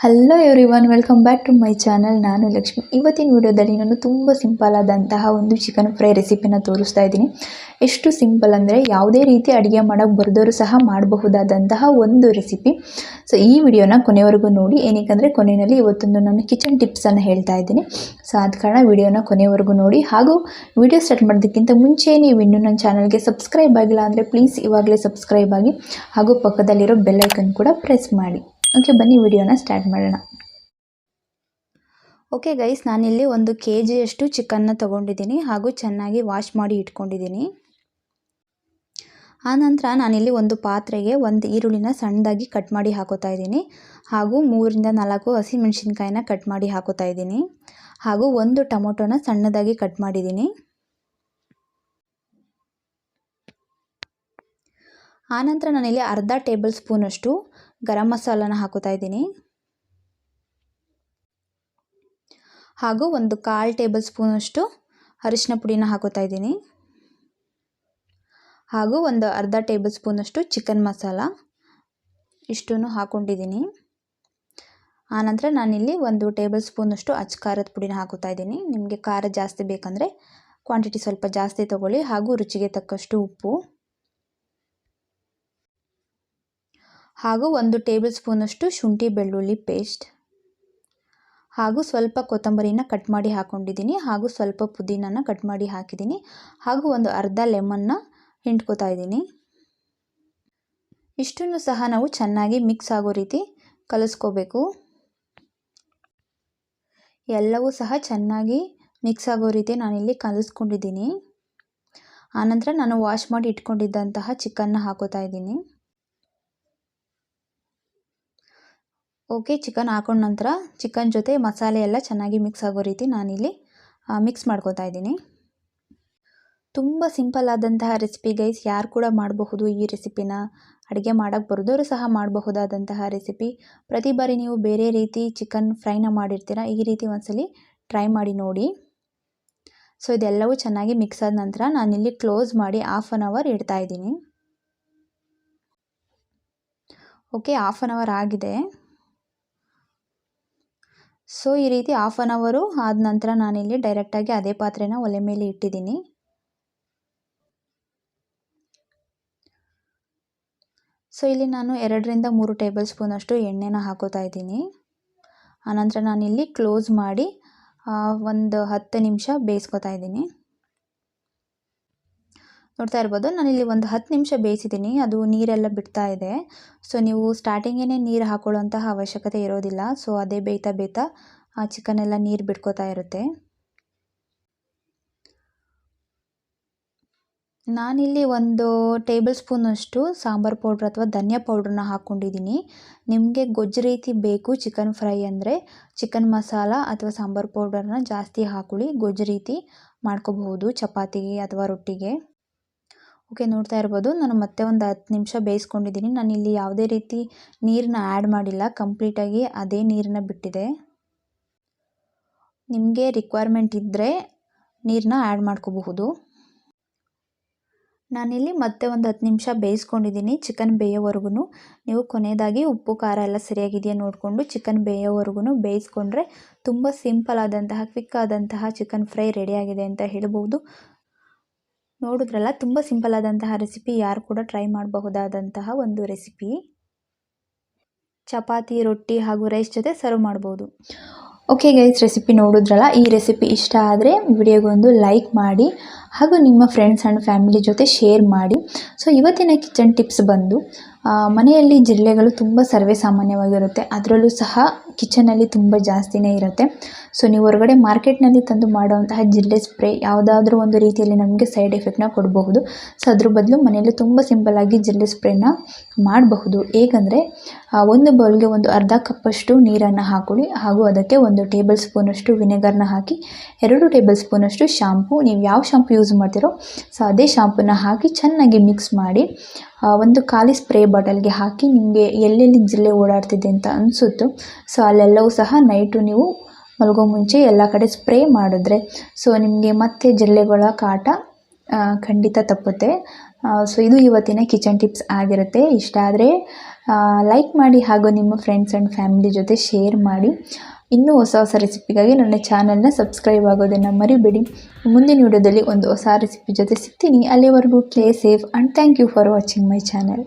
Hello everyone, welcome back to my channel. ನಾನು ಲಕ್ಷ್ಮಿ. ಇವತ್ತಿನ ವಿಡಿಯೋದಲ್ಲಿ ನಾನು ತುಂಬ ಸಿಂಪಲ್ ಆದಂತಹ ಒಂದು ಚಿಕನ್ ಫ್ರೈ ರೆಸಿಪಿನ ತೋರಿಸ್ತಾ ಇದ್ದೀನಿ. ಎಷ್ಟು ಸಿಂಪಲ್ ಅಂದರೆ ಯಾವುದೇ ರೀತಿ ಅಡುಗೆ ಮಾಡೋಕ್ಕೆ ಬರೆದವರು ಸಹ ಮಾಡಬಹುದಾದಂತಹ ಒಂದು ರೆಸಿಪಿ. ಸೊ ಈ ವಿಡಿಯೋನ ಕೊನೆವರೆಗೂ ನೋಡಿ, ಏನಕ್ಕೆ ಕೊನೆಯಲ್ಲಿ ಇವತ್ತೊಂದು ನಾನು ಕಿಚನ್ ಟಿಪ್ಸನ್ನು ಹೇಳ್ತಾ ಇದ್ದೀನಿ. ಸೊ ಆದ ಕಾರಣ ವಿಡಿಯೋನ ಕೊನೆವರೆಗೂ ನೋಡಿ. ಹಾಗೂ ವಿಡಿಯೋ ಸ್ಟಾರ್ಟ್ ಮಾಡೋದಕ್ಕಿಂತ ಮುಂಚೆ ನೀವು ಇನ್ನೂ ನನ್ನ ಚಾನಲ್ಗೆ ಸಬ್ಸ್ಕ್ರೈಬ್ ಆಗಿಲ್ಲ ಅಂದರೆ ಪ್ಲೀಸ್ ಇವಾಗಲೇ ಸಬ್ಸ್ಕ್ರೈಬ್ ಆಗಿ, ಹಾಗೂ ಪಕ್ಕದಲ್ಲಿರೋ ಬೆಲ್ ಐಕನ್ ಕೂಡ ಪ್ರೆಸ್ ಮಾಡಿ. ಓಕೆ, ಬನ್ನಿ ವಿಡಿಯೋನ ಸ್ಟಾರ್ಟ್ ಮಾಡೋಣ. ಓಕೆ ಗೈಸ್, ನಾನಿಲ್ಲಿ 1 kg ಚಿಕನ್ನ ತೊಗೊಂಡಿದ್ದೀನಿ ಹಾಗೂ ಚೆನ್ನಾಗಿ ವಾಶ್ ಮಾಡಿ ಇಟ್ಕೊಂಡಿದ್ದೀನಿ. ಆನಂತರ ನಾನಿಲ್ಲಿ ಒಂದು ಪಾತ್ರೆಗೆ 1 ಈರುಳ್ಳಿನ ಸಣ್ಣದಾಗಿ ಕಟ್ ಮಾಡಿ ಹಾಕೋತಾ ಇದ್ದೀನಿ. ಹಾಗೂ 3 ರಿಂದ 4 ಹಸಿಮೆಣಸಿನ್ಕಾಯಿನ ಕಟ್ ಮಾಡಿ ಹಾಕೋತಾ ಇದ್ದೀನಿ. ಹಾಗೂ 1 ಟೊಮೊಟೊನ ಸಣ್ಣದಾಗಿ ಕಟ್ ಮಾಡಿದ್ದೀನಿ. ಆನಂತರ ನಾನಿಲ್ಲಿ ಅರ್ಧ ಟೇಬಲ್ ಸ್ಪೂನಷ್ಟು ಗರಂ ಮಸಾಲನ ಹಾಕೋತಾ ಇದ್ದೀನಿ. ಹಾಗೂ 1/4 ಟೇಬಲ್ ಸ್ಪೂನಷ್ಟು ಅರಿಶಿನ ಪುಡಿನ ಹಾಕೋತಾ ಇದ್ದೀನಿ. ಹಾಗೂ ಅರ್ಧ ಟೇಬಲ್ ಸ್ಪೂನಷ್ಟು ಚಿಕನ್ ಮಸಾಲ ಇಷ್ಟನ್ನು ಹಾಕೊಂಡಿದ್ದೀನಿ. ಆನಂತರ ನಾನಿಲ್ಲಿ 1 ಟೇಬಲ್ ಸ್ಪೂನಷ್ಟು ಅಚ್ಚ ಖಾರದ ಪುಡಿನ ಹಾಕೋತಾ ಇದ್ದೀನಿ. ನಿಮಗೆ ಖಾರ ಜಾಸ್ತಿ ಬೇಕಂದರೆ ಕ್ವಾಂಟಿಟಿ ಸ್ವಲ್ಪ ಜಾಸ್ತಿ ತೊಗೊಳ್ಳಿ. ಹಾಗೂ ರುಚಿಗೆ ತಕ್ಕಷ್ಟು ಉಪ್ಪು. ಹಾಗೂ 1 ಟೇಬಲ್ ಸ್ಪೂನಷ್ಟು ಶುಂಠಿ ಬೆಳ್ಳುಳ್ಳಿ ಪೇಸ್ಟ್. ಹಾಗೂ ಸ್ವಲ್ಪ ಕೊತ್ತಂಬರಿನ ಕಟ್ ಮಾಡಿ ಹಾಕ್ಕೊಂಡಿದ್ದೀನಿ. ಹಾಗೂ ಸ್ವಲ್ಪ ಪುದೀನನ ಕಟ್ ಮಾಡಿ ಹಾಕಿದ್ದೀನಿ. ಹಾಗೂ ಅರ್ಧ ಲೆಮನ್ನ ಹಿಂಡ್ಕೋತಾ ಇದ್ದೀನಿ. ಇಷ್ಟನ್ನು ಸಹ ನಾವು ಚೆನ್ನಾಗಿ ಮಿಕ್ಸ್ ಆಗೋ ರೀತಿ ಕಲಿಸ್ಕೋಬೇಕು. ಎಲ್ಲವೂ ಸಹ ಚೆನ್ನಾಗಿ ಮಿಕ್ಸ್ ಆಗೋ ರೀತಿ ನಾನಿಲ್ಲಿ ಕಲಿಸ್ಕೊಂಡಿದ್ದೀನಿ. ಆನಂತರ ನಾನು ವಾಶ್ ಮಾಡಿ ಇಟ್ಕೊಂಡಿದ್ದಂತಹ ಚಿಕನ್ನ ಹಾಕೋತಾ ಇದ್ದೀನಿ. ಓಕೆ, ಚಿಕನ್ ಹಾಕೊಂಡ ನಂತರ ಚಿಕನ್ ಜೊತೆ ಮಸಾಲೆ ಎಲ್ಲ ಚೆನ್ನಾಗಿ ಮಿಕ್ಸ್ ಆಗೋ ರೀತಿ ನಾನಿಲ್ಲಿ ಮಿಕ್ಸ್ ಮಾಡ್ಕೋತಾ ಇದ್ದೀನಿ. ತುಂಬ ಸಿಂಪಲ್ ಆದಂತಹ ರೆಸಿಪಿ ಗೈಸ್, ಯಾರು ಕೂಡ ಮಾಡಬಹುದು. ಈ ರೆಸಿಪಿನ ಅಡುಗೆ ಮಾಡೋಕ್ಕೆ ಬರೋದವರು ಸಹ ಮಾಡಬಹುದಾದಂತಹ ರೆಸಿಪಿ. ಪ್ರತಿ ಬಾರಿ ನೀವು ಬೇರೆ ರೀತಿ ಚಿಕನ್ ಫ್ರೈನ ಮಾಡಿರ್ತೀರ, ಈ ರೀತಿ ಒಂದ್ಸಲಿ ಟ್ರೈ ಮಾಡಿ ನೋಡಿ. ಸೊ ಇದೆಲ್ಲವೂ ಚೆನ್ನಾಗಿ ಮಿಕ್ಸ್ ಆದ ನಂತರ ನಾನಿಲ್ಲಿ ಕ್ಲೋಸ್ ಮಾಡಿ 1/2 hour ಇಡ್ತಾ ಇದ್ದೀನಿ. ಓಕೆ, 1/2 hour ಆಗಿದೆ. ಸೊ ಈ ರೀತಿ 1/2 hour ಆದ ನಂತರ ನಾನಿಲ್ಲಿ ಡೈರೆಕ್ಟಾಗಿ ಅದೇ ಪಾತ್ರೆನ ಒಲೆ ಮೇಲೆ ಇಟ್ಟಿದ್ದೀನಿ. ಸೊ ಇಲ್ಲಿ ನಾನು 2 ರಿಂದ 3 ಟೇಬಲ್ ಸ್ಪೂನಷ್ಟು ಎಣ್ಣೆನ ಹಾಕೋತಾ ಇದ್ದೀನಿ. ಆನಂತರ ನಾನಿಲ್ಲಿ ಕ್ಲೋಸ್ ಮಾಡಿ ಒಂದು 10 ನಿಮಿಷ ಬೇಯಿಸ್ಕೊತಾ ಇದ್ದೀನಿ. ನೋಡ್ತಾ ಇರ್ಬೋದು, ನಾನಿಲ್ಲಿ ಒಂದು 10 ನಿಮಿಷ ಬೇಯಿಸಿದ್ದೀನಿ. ಅದು ನೀರೆಲ್ಲ ಬಿಡ್ತಾ ಇದೆ. ಸೊ ನೀವು ಸ್ಟಾರ್ಟಿಂಗೇ ನೀರು ಹಾಕೊಳ್ಳೋಂತಹ ಅವಶ್ಯಕತೆ ಇರೋದಿಲ್ಲ. ಸೊ ಅದೇ ಬೇಯ್ತಾ ಆ ಚಿಕನ್ ಎಲ್ಲ ನೀರು ಬಿಡ್ಕೋತಾ ಇರುತ್ತೆ. ನಾನಿಲ್ಲಿ 1 ಟೇಬಲ್ ಸ್ಪೂನಷ್ಟು ಸಾಂಬಾರು ಪೌಡ್ರ್ ಅಥವಾ ಧನಿಯಾ ಪೌಡ್ರನ್ನ ಹಾಕ್ಕೊಂಡಿದ್ದೀನಿ. ನಿಮಗೆ ಗೊಜ್ಜು ರೀತಿ ಬೇಕು ಚಿಕನ್ ಫ್ರೈ ಅಂದರೆ ಚಿಕನ್ ಮಸಾಲ ಅಥವಾ ಸಾಂಬಾರು ಪೌಡರ್ನ ಜಾಸ್ತಿ ಹಾಕೊಳ್ಳಿ. ಗೊಜ್ಜು ರೀತಿ ಮಾಡ್ಕೋಬಹುದು ಚಪಾತಿಗೆ ಅಥವಾ ರೊಟ್ಟಿಗೆ. ಓಕೆ, ನೋಡ್ತಾ ಇರ್ಬೋದು, ನಾನು ಮತ್ತೆ ಒಂದು 10 ನಿಮಿಷ ಬೇಯಿಸ್ಕೊಂಡಿದ್ದೀನಿ. ನಾನಿಲ್ಲಿ ಯಾವುದೇ ರೀತಿ ನೀರನ್ನ ಆ್ಯಡ್ ಮಾಡಿಲ್ಲ, ಕಂಪ್ಲೀಟಾಗಿ ಅದೇ ನೀರನ್ನ ಬಿಟ್ಟಿದೆ. ನಿಮಗೆ ರಿಕ್ವೈರ್ಮೆಂಟ್ ಇದ್ದರೆ ನೀರನ್ನ ಆ್ಯಡ್ ಮಾಡ್ಕೋಬಹುದು. ನಾನಿಲ್ಲಿ ಮತ್ತೆ ಒಂದು 10 ನಿಮಿಷ ಬೇಯಿಸ್ಕೊಂಡಿದ್ದೀನಿ. ಚಿಕನ್ ಬೇಯೋವರೆಗೂ ನೀವು ಕೊನೆಯದಾಗಿ ಉಪ್ಪು ಖಾರ ಎಲ್ಲ ಸರಿಯಾಗಿದೆಯಾ ನೋಡಿಕೊಂಡು ಚಿಕನ್ ಬೇಯೋವರೆಗೂ ಬೇಯಿಸ್ಕೊಂಡ್ರೆ ತುಂಬ ಸಿಂಪಲ್ ಆದಂತಹ ಕ್ವಿಕ್ ಆದಂತಹ ಚಿಕನ್ ಫ್ರೈ ರೆಡಿಯಾಗಿದೆ ಅಂತ ಹೇಳ್ಬೋದು. ನೋಡಿದ್ರಲ್ಲ, ತುಂಬ ಸಿಂಪಲ್ ಆದಂತಹ ರೆಸಿಪಿ, ಯಾರು ಕೂಡ ಟ್ರೈ ಮಾಡಬಹುದಾದಂತಹ ಒಂದು ರೆಸಿಪಿ. ಚಪಾತಿ, ರೊಟ್ಟಿ ಹಾಗೂ ರೈಸ್ ಜೊತೆ ಸರ್ವ್ ಮಾಡ್ಬೋದು. ಓಕೆ ಗೈಸ್, ರೆಸಿಪಿ ನೋಡಿದ್ರಲ್ಲ. ಈ ರೆಸಿಪಿ ಇಷ್ಟ ಆದರೆ ವಿಡಿಯೋಗೊಂದು ಲೈಕ್ ಮಾಡಿ ಹಾಗೂ ನಿಮ್ಮ ಫ್ರೆಂಡ್ಸ್ ಆ್ಯಂಡ್ ಫ್ಯಾಮಿಲಿ ಜೊತೆ ಶೇರ್ ಮಾಡಿ. ಸೊ ಇವತ್ತಿನ ಕಿಚನ್ ಟಿಪ್ಸ್ ಬಂದು, ಮನೆಯಲ್ಲಿ ಜಿರಳೆಗಳು ತುಂಬ ಸರ್ವೇ ಸಾಮಾನ್ಯವಾಗಿರುತ್ತೆ. ಅದರಲ್ಲೂ ಸಹ ಕಿಚನಲ್ಲಿ ತುಂಬ ಜಾಸ್ತಿನೇ ಇರುತ್ತೆ. ಸೊ ನೀವು ಹೊರಗಡೆ ಮಾರ್ಕೆಟ್ನಲ್ಲಿ ತಂದು ಮಾಡುವಂತಹ ಜಿರಳೆ ಸ್ಪ್ರೇ ಯಾವುದಾದ್ರೂ ಒಂದು ರೀತಿಯಲ್ಲಿ ನಮಗೆ ಸೈಡ್ ಎಫೆಕ್ಟ್ನ ಕೊಡಬಹುದು. ಸೊ ಅದ್ರ ಬದಲು ಮನೆಯಲ್ಲಿ ತುಂಬ ಸಿಂಪಲ್ಲಾಗಿ ಜಿರಳೆ ಸ್ಪ್ರೇನ ಮಾಡಬಹುದು. ಹೇಗಂದರೆ, ಒಂದು ಬೌಲ್ಗೆ ಅರ್ಧ ಕಪ್ಪಷ್ಟು ನೀರನ್ನು ಹಾಕೊಳ್ಳಿ. ಹಾಗೂ ಅದಕ್ಕೆ 1 ಟೇಬಲ್ ಸ್ಪೂನಷ್ಟು ವಿನೆಗರ್ನ ಹಾಕಿ, 2 ಟೇಬಲ್ ಸ್ಪೂನಷ್ಟು ಶಾಂಪೂ, ನೀವು ಯಾವ ಶಾಂಪು ಯೂಸ್ ಮಾಡ್ತೀರೋ ಸೊ ಅದೇ ಶಾಂಪೂನ ಹಾಕಿ ಚೆನ್ನಾಗಿ ಮಿಕ್ಸ್ ಮಾಡಿ ಒಂದು ಖಾಲಿ ಸ್ಪ್ರೇ ಬಾಟಲ್ಗೆ ಹಾಕಿ, ನಿಮಗೆ ಎಲ್ಲೆಲ್ಲಿ ಜಿರಳೆ ಓಡಾಡ್ತಿದೆ ಅಂತ ಅನಿಸುತ್ತೋ ಸೊ ಅಲ್ಲೆಲ್ಲವೂ ಸಹ ನೈಟು ನೀವು ಮಲಗೋ ಮುಂಚೆ ಎಲ್ಲ ಕಡೆ ಸ್ಪ್ರೇ ಮಾಡಿದ್ರೆ ಸೊ ನಿಮಗೆ ಮತ್ತೆ ಜಿರಳೆಗಳ ಕಾಟ ಖಂಡಿತ ತಪ್ಪುತ್ತೆ. ಸೊ ಇದು ಇವತ್ತಿನ ಕಿಚನ್ ಟಿಪ್ಸ್ ಆಗಿರುತ್ತೆ. ಇಷ್ಟ ಆದರೆ ಲೈಕ್ ಮಾಡಿ ಹಾಗೂ ನಿಮ್ಮ ಫ್ರೆಂಡ್ಸ್ ಆ್ಯಂಡ್ ಫ್ಯಾಮಿಲಿ ಜೊತೆ ಶೇರ್ ಮಾಡಿ. ಇನ್ನೂ ಹೊಸ ಹೊಸ ರೆಸಿಪಿಗಾಗಿ ನನ್ನ ಚಾನಲ್ನ ಸಬ್ಸ್ಕ್ರೈಬ್ ಆಗೋದನ್ನು ಮರಿಬೇಡಿ. ಮುಂದಿನ ವಿಡಿಯೋದಲ್ಲಿ ಒಂದು ಹೊಸ ರೆಸಿಪಿ ಜೊತೆ ಸಿಗ್ತೀನಿ. ಅಲ್ಲಿವರೆಗೂ play safe and thank you for watching my channel.